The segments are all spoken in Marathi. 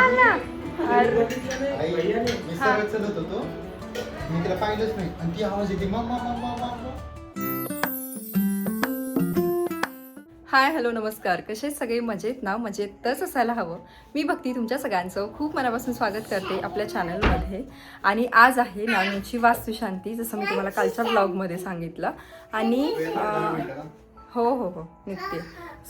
थांब ना. अरे मी सरळ चलत होतो, मी तिला पाहिलंच नाही आणि ती आवाज येते मम्मा मम्मा मम्मा. हाय हॅलो नमस्कार. कसे सगळे मजेत ना? मजेतच असायला हवं. मी भक्ती तुमच्या सगळ्यांचं खूप मनापासून स्वागत करते आपल्या चॅनलमध्ये. आणि आज आहे नानूची वास्तुशांती, जसं मी तुम्हाला कालच्या ब्लॉगमध्ये सांगितलं. आणि हो हो हो निघते.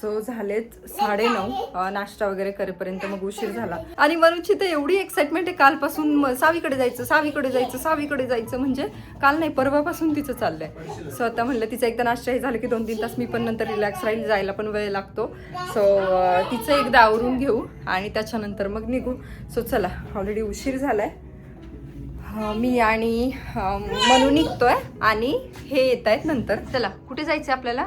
सो झालेत 9:30. नाश्ता वगैरे करेपर्यंत मग उशीर झाला. आणि मनूची तर एवढी एक्साइटमेंट आहे कालपासून, सावीकडे जायचं सावीकडे जायचं सावीकडे जायचं. म्हणजे काल नाही परवापासून तिचं चाललंय. सो आता म्हणलं तिचं एकदा नाश्ता हे झालं की 2-3 तास मी पण नंतर रिलॅक्स राहील, जायला पण वेळ लागतो. सो तिचं एकदा आवरून घेऊ आणि त्याच्यानंतर मग निघू. सो चला, ऑलरेडी उशीर झालाय. मी आणि मनू निघतोय आणि हे येत आहेत नंतर. चला कुठे जायचं आपल्याला?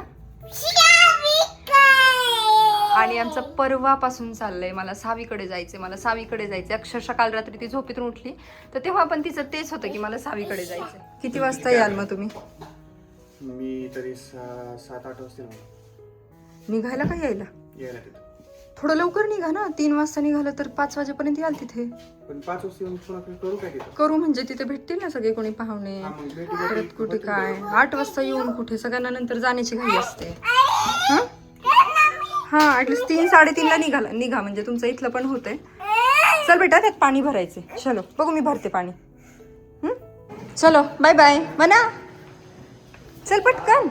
आणि आमचं परवापासून चाललंय मला सावीकडे जायचंय, मला सावीकडे जायचंय. अक्षरशः काल रात्री ती झोपेतून उठली तर तेव्हा पण तिचं तेच होतं की मला सावीकडे जायचंय. किती वाजता याल मग तुम्ही? मी तरी 7-8 वाजता निघायला का यायला? तिथं. थोडं लवकर निघा ना. 3 वाजता निघालं तर 5 वाजेपर्यंत याल तिथे. पण 5 वाजता येऊन पुन्हा करू काय तिथं? करू म्हणजे तिथे भेटतील ना सगळे कोणी पाहुणे. परत कुठे काय 8 वाजता येऊन कुठे, सगळ्यांना नंतर जाण्याची घाई असते. हा ऍटलीस्ट 3-3:30ला निघा म्हणजे तुमचं इथलं पण होतंय. चल बेटा त्यात पाणी भरायचे. चलो बघू मी भरते पाणी. चलो बाय बाय म्हणा. चल पटकन.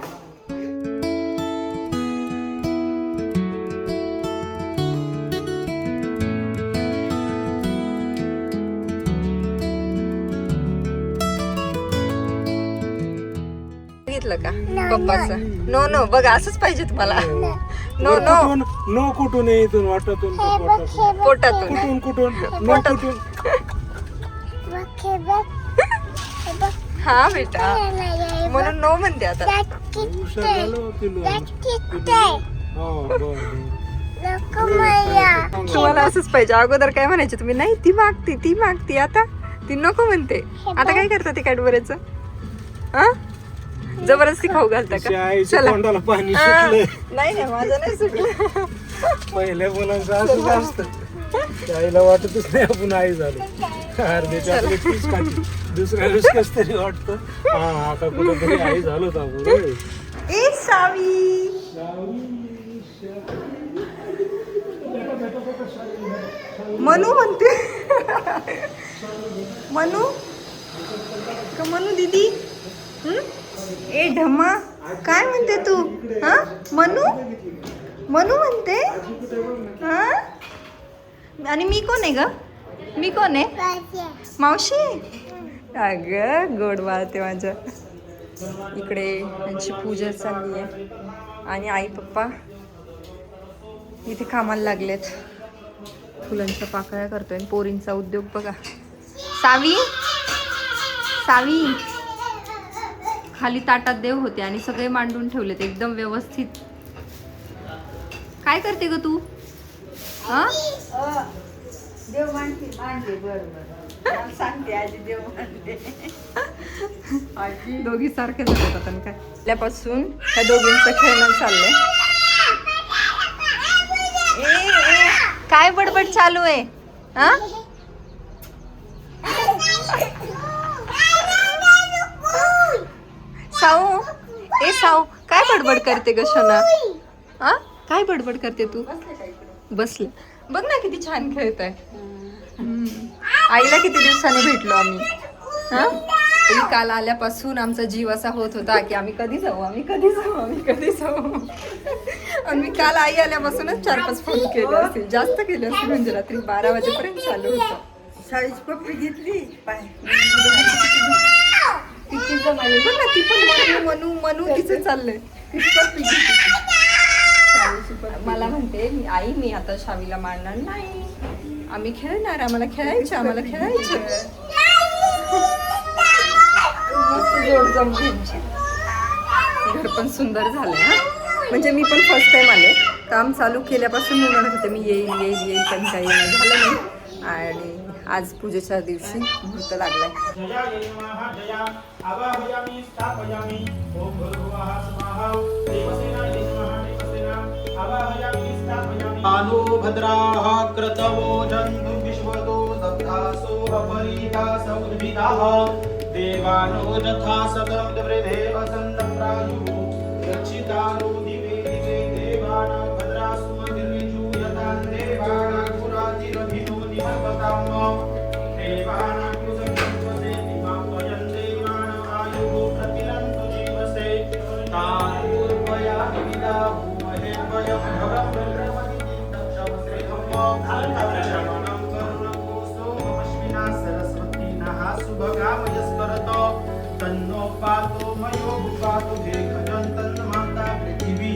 घेतलं का पप्पाचं? नो नो बघा असंच पाहिजे तुम्हाला. नो नो नो कुठून इथून वाटातून पोटातून कुठून नो कुठून. हा बेटा म्हणून नो म्हणते आता. तुम्हाला असंच पाहिजे. अगोदर काय म्हणायचे तुम्ही? नाही ती मागती आता ती नको म्हणते. आता काय करता ते कॅडबऱ्याचं? हा जबरदस्ती खाऊ घालता का? चला. पाणी सुटलंय. नाही माझं नाही सुटलं. पहिल्या मुलांचं असंच असतं. आईला वाटतच नाही आपण आई झालो. अर्धे चॉकलेट पीस खाती, दुसऱ्या दिवस कस तरी वाटतं हा आता कुठेतरी आई झालोच आपण. ए सावी मनू म्हणते. मनू का मनू दीदी? ए ढमा काय म्हणते तू? हा मनू म्हणते. हा आणि मी कोण आहे ग? मी कोण आहे? मावशी. अगं गोड वाळते माझं. इकडे त्यांची पूजा चालली आहे आणि आई पप्पा इथे कामाला लागलेत. फुलांच्या पाकळ्या करतोय. पोरींचा उद्योग बघा. सावी खाली ताटात देव होते आणि सगळे मांडून ठेवलेत एकदम व्यवस्थित. काय करते ग तू? हा देव मांडते बरोबर सांगते आजी देव मांडते. दोघी सारखे झाले आता काय. त्यापासून ह्या दोघींचं खेळणं चाललंय. ए काय बडबड चालू आहे? हा साऊ काय बडबड करते ग शोना? हा काय बडबड करते तू? बसले बघ ना किती छान खेळत आहे. आईला किती दिवसाने भेटलो आम्ही. हा काल आल्यापासून आमचा जीव असा होत होता की आम्ही कधी जाऊ. आणि मी काल आई आल्यापासूनच 4-5 फोन केले असतील, जास्त केले असतील. म्हणजे रात्री 12 वाजेपर्यंत चालू होतं. शाळेची पप्पी घेतली किती जमाले बघ ना. ती पण मनू तिचं चाललंय. मला म्हणते मी आता शावीला मारणार नाही, आम्ही खेळणार, आम्हाला खेळायचं. मस्त जोड जमली. घर पण सुंदर झालंय. हा म्हणजे मी पण फर्स्ट टाइम आले. काम चालू केल्यापासून मी म्हणत होते मी येईल पण काही झालं नाही. आणि आज पूजेच्या दिवशी मुहूर्त लागलाय. आनो भद्राः क्रतवो जन्तु विश्व रथासो अपरीता सौद्भिदाः देवानो यथा सकलं वृधे वसन्तप्रायुः रक्षितारो दिवे दिवे देवानां भद्रासु मतिर्यजु यथा देवानां पुरातिरभिनो निवर्तताम् देवानां कुसंवसे दिवां त्वयं देवानां आयुः प्रतिलन्तु जीवसे तानुर्वया विविधा भूमहे वयं भवं ब्रह्मवति दक्षमश्रेधम् धारणावृषमणं करुणकोसो ममश्विना सरस्वतीनः सुभगामयस्करतो तन्नो पातो मयो भूपातो भेखजं तन्माता पृथिवी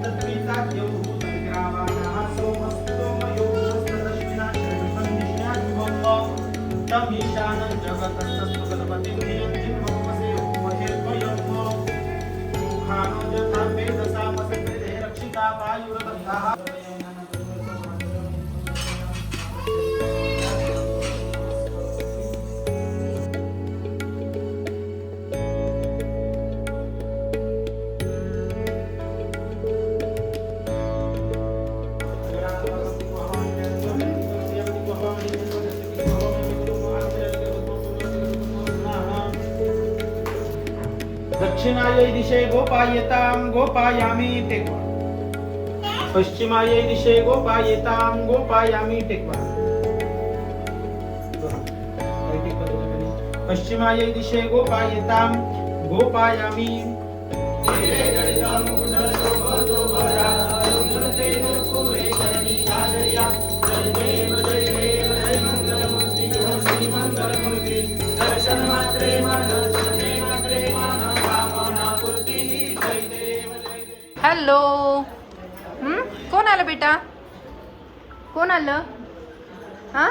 तद्विताद्यौ तद्ग्रावाणः सोमस्तो मयो वस्तदश्विना शरणसन्निष्ण्याद्भवम् तमीशानं जगतस्तस्तु गणपतिं धियन्तिं ममसे महेर्वयम् मुखानो यथा वेदसामसकृते रक्षिता वायुरदत्तः दक्षिणायै दिशे गोपायतां गोपायामि टेक्वा पश्चिमायै दिशे गोपायतां गोपायामि टेक्वा पश्चिमायै दिशे गोपायतां गोपायामि हॅलो. कोण आलं बेटा? कोण आलं? हा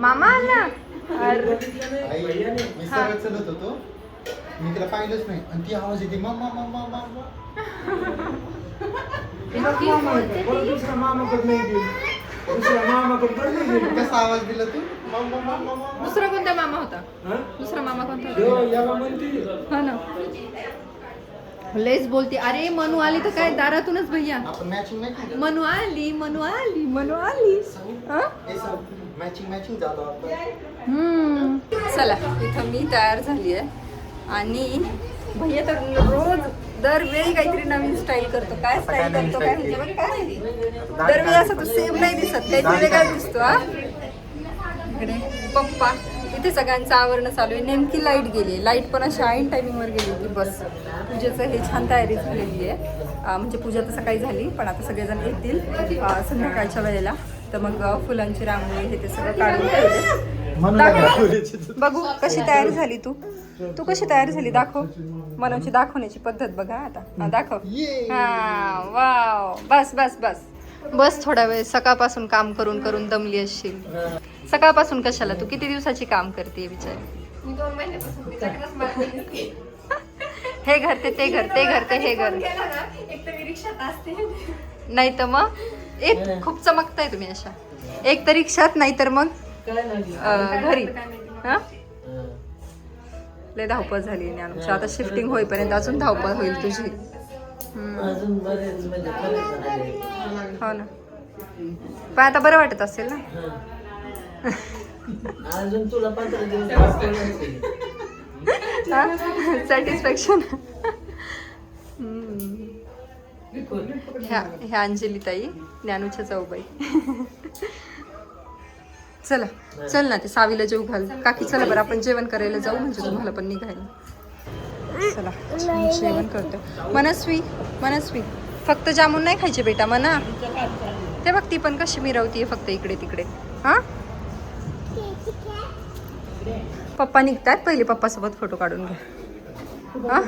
मामा आला. अरे आई, मी सरळ चलत होतो, मी तिला पाहिलंच नाही आणि ती आवाज येते मम्मा मम्मा मम्मा. दुसरा मामाकडे नाही गेली. दुसऱ्या मामाकडे नाही गेली. कसा आवाज दिला तू? मम्मा मम्मा मम्मा. दुसरा कोणता मामा होता? हा? दुसरा मामा कोणता देवा, होता? याला म्हणते. हा ना, लयच बोलते. अरे मनू आली तर काय दारातूनच भैया. आपण मॅचिंग नाही केलं. मनू आली मनू आली मनू आली. हा? मॅचिंग मॅचिंग झालो आपण. चला, इथं मी तयार झाली आहे आणि भैया तर रोज दरवेळी काहीतरी नवीन स्टाईल करतो. काय स्टाईल करतो काय म्हणजे बघ, काय माहिती. दरवेळी असं तो सेम नाही दिसत, काहीतरी वेगळा दिसतो. हा, इकडे पप्पा, इथे सगळ्यांचं आवरणं चालू आहे. नेमकी लाईट गेली, लाईट पण अशी ऐन टायमिंगवर गेली होती. बस पूजेचं हे छान तयारी झालेली आहे. म्हणजे पूजा तर सकाळी झाली, पण आता सगळेजण येतील संध्याकाळच्या वेळेला. तर मग फुलांची रांगोळी हे ते सगळं काढून ठेवले. बघू कशी तयारी झाली. तू कशी तयारी झाली दाखव. मनोची दाखवण्याची पद्धत बघा आता. हा, दाखव. हा, वाव. बस बस बस बस थोडा वेळ. सकाळपासून काम करून करून दमली असशील. सकाळपासून कशाला? तू किती दिवसाची काम करते बिचारी? मी 2 महिन्यापासून तिच्याकडेच मारते. हे घर ते घर, ते घर ते हे घर. एक तर मी रिक्षात असते. नाही तर मग खूप चमकताय तुम्ही अशा. एक तर रिक्षात, नाही तर मग घरी. हा, लय धावपळ झाली ज्ञानूची. आता शिफ्टिंग होईपर्यंत अजून धावपळ होईल तुझी. हो ना, पण आता बरं वाटत असेल ना. अजून तुला 15 दिवस सॅटिस्फॅक्शन. ह्या अंजली ताई, ज्ञानूच्या जाऊबाई. चला चल ना, ते सावीला जेव घाल. काकी चला बरं आपण जेवण करायला जाऊ, म्हणजे तुम्हाला पण निघायला. चला जेवण करतो. मनस्वी मनस्वी, फक्त जामून नाही खायचे बेटा मना. ते बघ ती पण कशी मिरवतीये फक्त इकडे तिकडे. हा, पप्पा निघतात, पहिले पप्पासोबत फोटो काढून घ्या. हा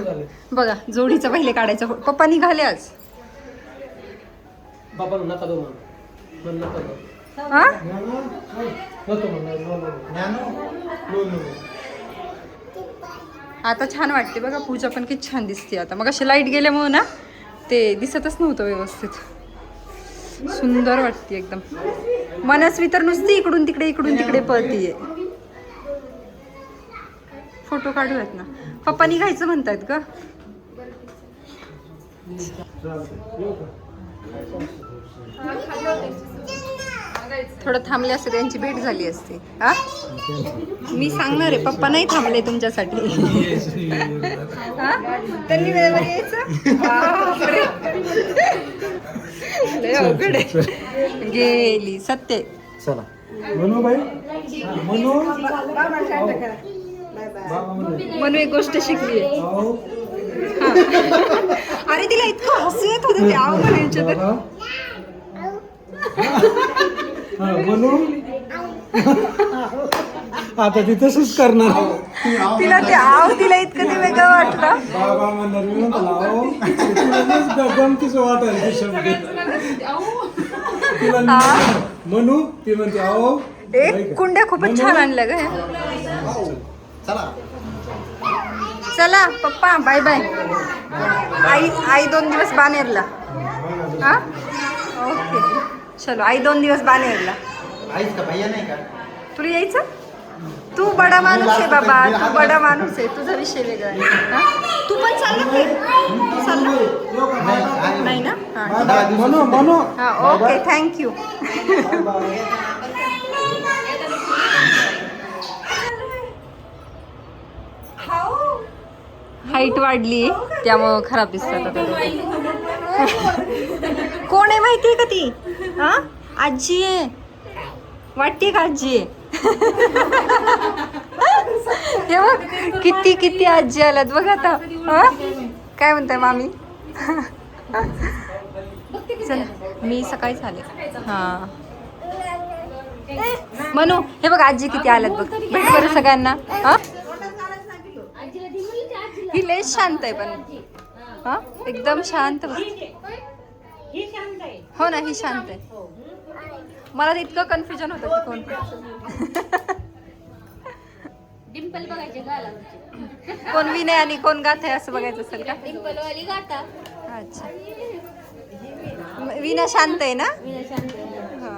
बघा, जोडीचा पहिले काढायचा. पप्पा निघाले आज. बाबा नका दो मन नका दो. हा, आता छान वाटते बघा. पूजा पण किती छान दिसते आता. मग अशी लाईट गेल्यामुळे ना ते दिसतच नव्हतं व्यवस्थित. सुंदर वाटते एकदम. मनस्वी तर नुसती इकडून तिकडे पळतीये. फोटो काढूयात ना. पप्पा निघायचं म्हणतायत का? थोडं थांबले असते त्यांची भेट झाली असती. हा मी सांगणार आहे, पप्पा नाही थांबले तुमच्यासाठी. हा त्यांनी वेळेवर यायचं. बापरे. लय अवघड आहे. गेली सत्य. चला म्हणू बाई म्हणू म्हणून एक गोष्ट शिकली. अरे तिला इतकं हसू येत होतं ते आव म्हणायचं तर. म्हणू आता ती तसंच करणार. तिला ते आव तिला इतकं ते वेगळं वाटलं. बाबा म्हणणार मी म्हणतो गमतीच वाटायला ते शब्द. तिला म्हणू ती म्हणते अहो एक कुंड्या खूपच छान आणल्या ग. चला चला पप्पा बाय बाय. आई 2 दिवस बानेरला. हा ओके चलो आई 2 दिवस बानेरला. आईच का भैया नाही का? तुला यायचं? तू बडा माणूस आहे बाबा, तू बडा माणूस आहे, तुझा विषय वेगळा आहे. हा? तू पण चालला की? चालला नाही ना? हा म्हणू म्हणू हा ओके थँक्यू. हाईट वाढली त्यामुळं खराब दिसतात आता. कोण आहे माहितीये का ती? हा आजी आहे वाटते का आजी आहे? हे बघ किती किती आजी आल्यात बघ आता. हा काय म्हणताय मामी? चला मी सकाळीच आले. हा म्हणू हे बघ आजी किती आल्यात बघ. भेट बरं सगळ्यांना. हा ही लय शांत आहे पण. हा एकदम शांत बसते. हो ना ही शांत आहे. मला तर इतकं कन्फ्युजन होतं की कोण डिंपल बघायचे गाला. कोण विनय आणि कोण गाथा आहे असं बघायचं असेल का? डिंपल वाली गाता. अच्छा विना शांत आहे ना? विना शांत. हा.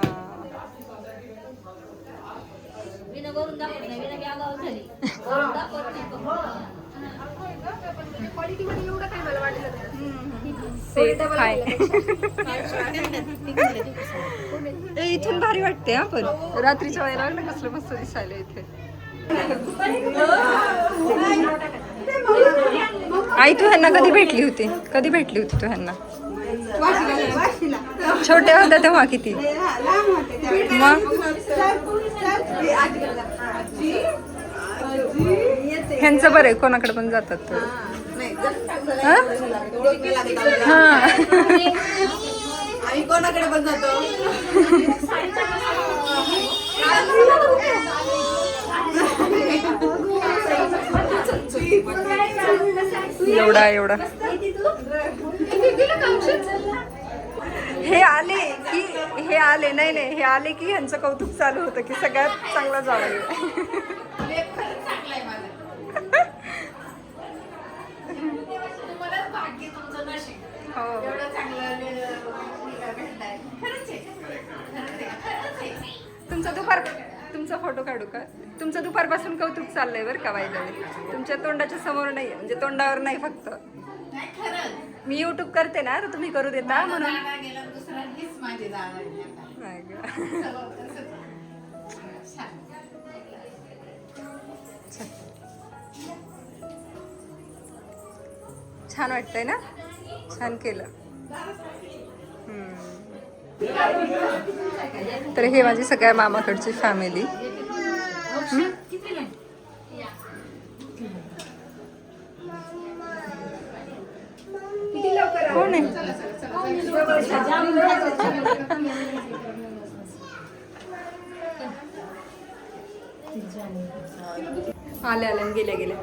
विना वरून दाखवत नाही. विना आगाव झाली. वरून दाखवत नाही. क्वालिटीमध्ये एवढं काय मला वाटलं. इथून भारी वाटते हा पण रात्रीच्या वेळेला ना कसलं मस्त दिसायला इथे. आई तू ह्यांना कधी भेटली होती? कधी भेटली होती तू ह्यांना? छोट्या होत्या तेव्हा किती मग? ह्यांचं बरं आहे कोणाकडे पण जातात तो. हा कोणाकडे पण जातो. एवढा एवढा हे आले की हे आले नाही नाही हे आले की ह्यांचं कौतुक चालू होतं की सगळ्यात चांगला जावं. तुमचा फोटो काढू का? तुमचं दुपारपासून कौतुक चाललंय बरं का बायदेवे. तुमच्या तोंडाच्या समोर नाही म्हणजे तोंडावर नाही फक्त. मी युट्यूब करते ना तर तुम्ही करू देता म्हणून. नाही गं. छान वाटतंय ना? छान केलं. तर हे माझी सगळ्या मामाकडची फॅमिली. कोण आहे? आल्या आल्या गेल्या गेल्या.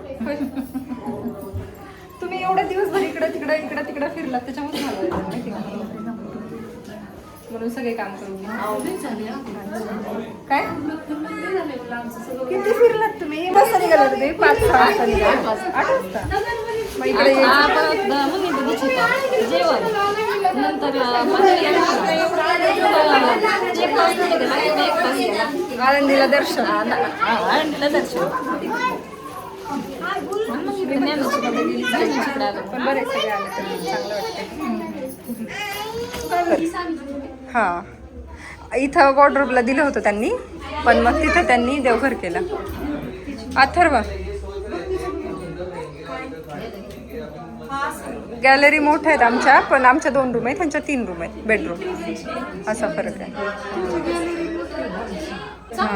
तुम्ही एवढा दिवसभर इकडं तिकडं फिरलात त्याच्यामुळे मला माहिती का म्हणून सगळे काम करून काय किती फिरलात तुम्ही? वाजता निघाला तुम्ही? 5-6 वाजता निघाला. 8 वाजता मग इकडे जेवण नंतर आळंदीला दर्शन. आळंदीला दर्शन. पण बरेच सगळे आले तर चांगलं वाटतं. हा इथं वॉर्डरोबला दिलं होतं त्यांनी, पण मग तिथं त्यांनी देवघर केलं. अथर्व, गॅलरी मोठ्या आहेत आमच्या, पण आमच्या 2 रूम आहेत, त्यांच्या 3 रूम आहेत, बेडरूम, असा फरक आहे. हां,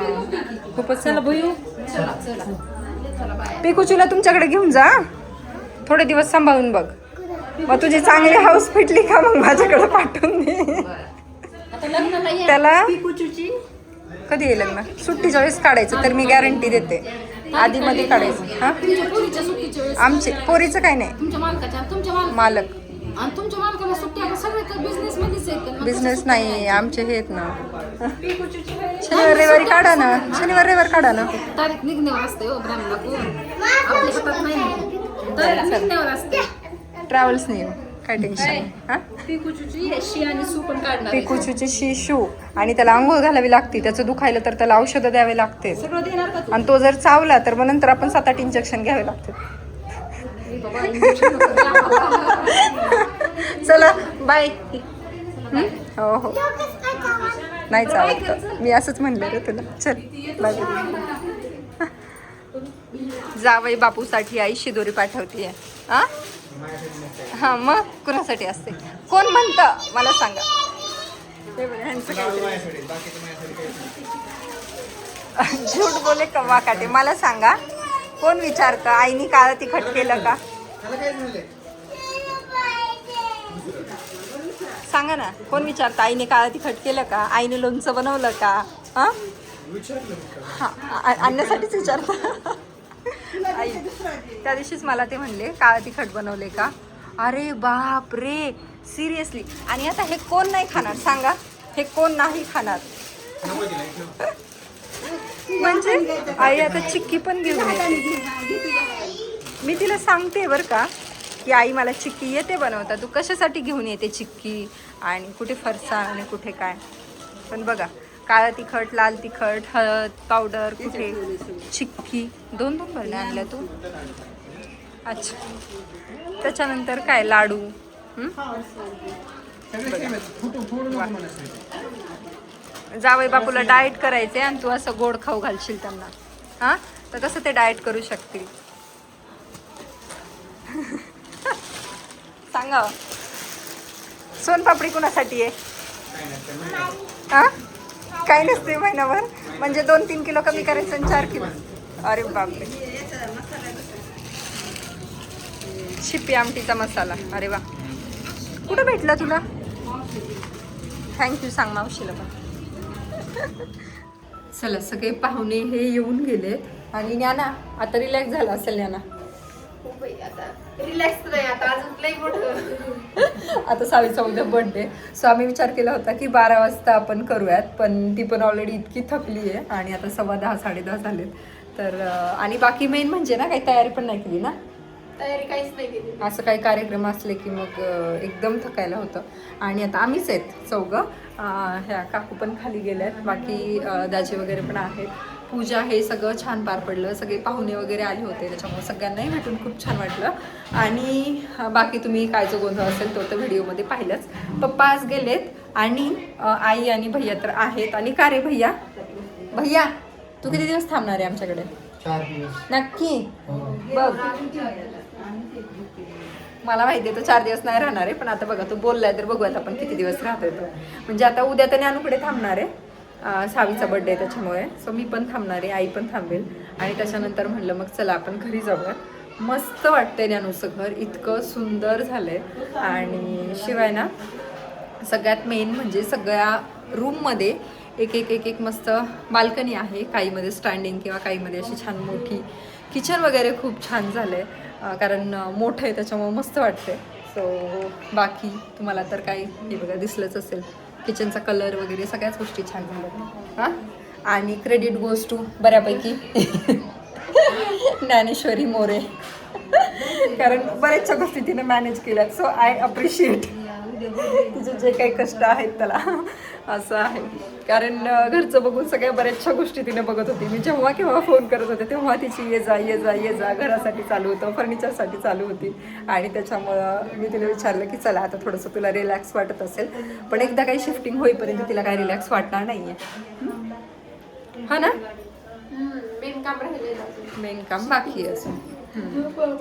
खूपच. चला भुयू, पिकूचूला तुमच्याकडे घेऊन जा, थोडे दिवस सांभाळून बघ. मग तुझी चांगली हाऊस फिटली का मग माझ्याकडे पाठवून दे. त्याला कधी आहे लग्न? सुट्टीच्या वेळेस काढायचं तर मी गॅरंटी देते, आधी मध्ये काढायचं. हा, आमचे पोरीचं काही नाही, मालक बिझनेस नाही आमचे हे आहेत ना. शनिवार रविवारी काढा ना, शनिवार रविवार काढा ना. तारीख निघण्यावर असते हो ब्राह्मणला आपल्या हातात नाही, तारीख निघण्यावर असते. ट्रॅव्हल्स नाही काय टेन्शन नाही. हा, पिकुचूची शी आणि सू पण काढणार. पिकूची शिशू आणि त्याला आंघोळ घालावी लागते, त्याचं दुखायला तर त्याला औषधं द्यावे लागते, सगळं देणार का तू? आणि तो जर चावला तर मग नंतर आपण 7-8 इंजेक्शन घ्यावे लागते. बाबा इंजेक्शन चला बाय. हो हो, नाही चालत, मी असंच म्हणलं रे तुला. चल बाय. जावई बापूसाठी आई शिदोरी पाठवतीये. हा मग कुणासाठी असते? कोण म्हणतं मला सांगा. हे बघा, ह्यांचं काहीतरी. झूट बोले कव्वा काटे. मला सांगा, कोण विचारतं आईनी काळं तिखट केलं का? सांगा ना, कोण विचारतं आईने काळं तिखट केलं का? आईने लोणचं बनवलं का? हा, आणण्यासाठीच विचारतं. आई त्या दिवशीच मला ते म्हणले काळं तिखट बनवले का? अरे बाप रे, सिरियसली. आणि आता हे कोण नाही खाणार सांगा? हे कोण नाही खाणार? म्हणजे आई आता चिक्की पण घेऊन येते. मी तिला सांगते बरं का की आई मला चिक्की येते बनवता, तू कशासाठी घेऊन येते चिक्की, आणि कुठे फरसाण आणि कुठे काय. पण बघा, काळं तिखट, लाल तिखट, हळद पावडर, कुठे चिक्की, 2 भरण्या आणल्या तू. अच्छा, त्याच्यानंतर काय लाडू. जावई बापूला डाएट करायचे आणि तू असं गोड खाऊ घालशील त्यांना. हां, तर कसं ते डाएट करू शकतील सांगा. सोनपापडी कुणासाठी आहे? हां, काही नसते महिनाभर, म्हणजे 2-3 किलो कमी करायचं आणि 4 किलो. अरे बापरे, शिपी आमटीचा मसाला. अरे वा, कुठं भेटला तुला? थँक्यू सांग मावशीला पण. चला, सगळे पाहुणे हे येऊन गेले आणि ज्ञाना आता रिलॅक्स झाला असेल. ज्ञाना रिलॅक्स नाही आता, अजून लई मोठं. आता सावीचा उद्या बर्थडे, सो आम्ही विचार केला होता की 12 वाजता आपण करूयात, पण ती पण ऑलरेडी इतकी थकली आहे आणि आता 10:15 10:30 झालेत. तर आणि बाकी मेन म्हणजे ना, काही तयारी पण नाही केली ना. तयारी काहीच नाही केली. असं काही कार्यक्रम असले की मग एकदम थकायला होतं. आणि आता आम्हीच आहेत 4. ह्या काकू पण खाली गेल्यात, बाकी दाजी वगैरे पण आहेत. पूजा हे सगळं छान पार पडलं, सगळे पाहुणे वगैरे आले होते, त्याच्यामुळे सगळ्यांनाही भेटून खूप छान वाटलं. आणि बाकी तुम्ही काय जो गोंधळ असेल तो तर व्हिडिओमध्ये पाहिलंच. पप्पा आज गेलेत आणि आई आणि भैया तर आहेत. आणि का रे भैया, भैया तू किती दिवस थांबणार आहे आमच्याकडे? 4 दिवस नक्की? बघ, मला माहिती आहे तो 4 दिवस नाही राहणार आहे, पण आता बघा तो बोललाय तर बघूयात आपण किती दिवस राहतोय तो. म्हणजे आता उद्या तर ज्ञानूकडे थांबणार आहे, सावीचा बर्थडे आहे त्याच्यामुळे. सो मी पण थांबणार आहे, आई पण थांबेल. आणि त्याच्यानंतर म्हणलं मग चला आपण घरी जाऊया. मस्त वाटतंय ज्ञानूचं घर, इतकं सुंदर झालंय. आणि शिवाय ना, सगळ्यात मेन म्हणजे सगळ्या रूममध्ये एक मस्त बाल्कनी आहे, काहीमध्ये स्टँडिंग किंवा काहीमध्ये अशी छान मोठी. किचन वगैरे खूप छान झालं आहे, कारण मोठं आहे त्याच्यामुळे मस्त वाटते. सो बाकी तुम्हाला तर काही हे बघा दिसलंच असेल, किचनचा कलर वगैरे सगळ्याच गोष्टी छान झाल्या. हां, आणि क्रेडिट गोज टू बऱ्यापैकी ज्ञानेश्वरी मोरे, कारण बऱ्याचशा गोष्टी तिने मॅनेज केल्यात. So I appreciate. तिचे जे काही कष्ट आहेत त्याला असं आहे. कारण घरचं बघून सगळ्या बऱ्याचशा गोष्टी तिने बघत होती. मी जेव्हा केव्हा फोन करत होते तेव्हा तिची ये जा ये जा ये जा घरासाठी चालू होतं, फर्निचरसाठी चालू होती. आणि त्याच्यामुळं मी तिला विचारलं की चला आता थोडंसं तुला रिलॅक्स वाटत असेल, पण एकदा काही शिफ्टिंग होईपर्यंत तिला काही रिलॅक्स वाटणार नाही आहे. हा ना, मेन काम बाकी आहे अजून.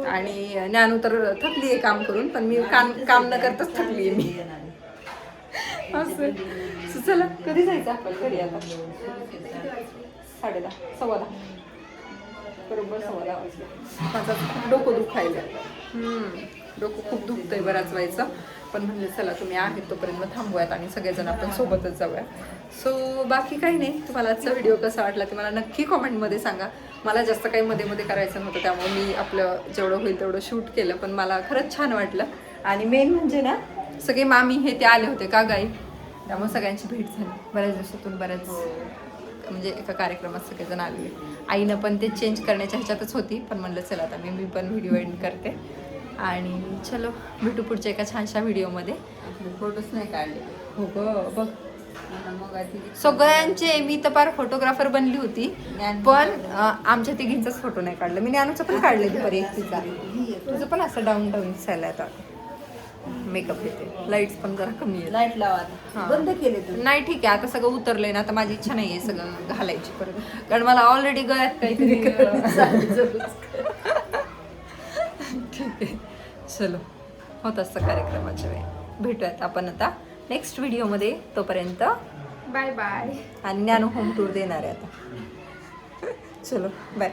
आणि ज्ञानू तर थकली आहे काम करून, पण मी काम न करताच थकली आहे मी असं. So चला कधी जायचं आपण घरी आता? 10:30 10:15 बरोबर 10:15 वाजले. माझं खूप डोकं दुखायला, डोकं खूप दुखतंय बराच व्हायचं. पण म्हणले चला तुम्ही आहेत तोपर्यंत थांबूयात आणि सगळेजण आपण सोबतच जाऊया. सो बाकी काही नाही. तुम्हाला आजचा व्हिडिओ कसा वाटला ते मला नक्की कॉमेंटमध्ये सांगा. मला जास्त काही मध्ये मध्ये करायचं नव्हतं, त्यामुळे मी आपलं जेवढं होईल तेवढं शूट केलं, पण मला खरंच छान वाटलं. आणि मेन म्हणजे ना सगळे मामी हे ते आले होते का गाई, त्यामुळे सगळ्यांची भेट झाली बऱ्याच दिवसातून. बऱ्याच म्हणजे एका कार्यक्रमात सगळेजण आले. आईनं पण ते चेंज करण्याच्या ह्याच्यातच होती, पण म्हणलं चला आता मी पण व्हिडिओ एडिट करते. आणि चलो भेटू पुढच्या एका छानशा व्हिडिओमध्ये. फोटोच नाही काढले हो ग बघ. सगळ्यांचे मी तर फार फोटोग्राफर बनली होती, पण आमच्या तिघींचाच फोटो नाही काढला मी. ज्ञानूचं पण काढले दुपारी एक तिचा. तुझं पण असं डाऊन डाऊन दिसायला आता. मेकअप येते, लाईट्स पण जरा कमी आहे. लाईट लावा बंद केले तू. नाही ठीक आहे, आता सगळं उतरलंय ना, आता माझी इच्छा नाही आहे सगळं घालायची परत, कारण मला ऑलरेडी गळ्यात काहीतरी ठीक आहे. चलो होत असतं कार्यक्रमाच्या वेळी. भेटूयात आपण आता नेक्स्ट व्हिडिओमध्ये. तोपर्यंत बाय बाय. आणि ज्ञानू होम टूर देणार आहे आता. चलो बाय.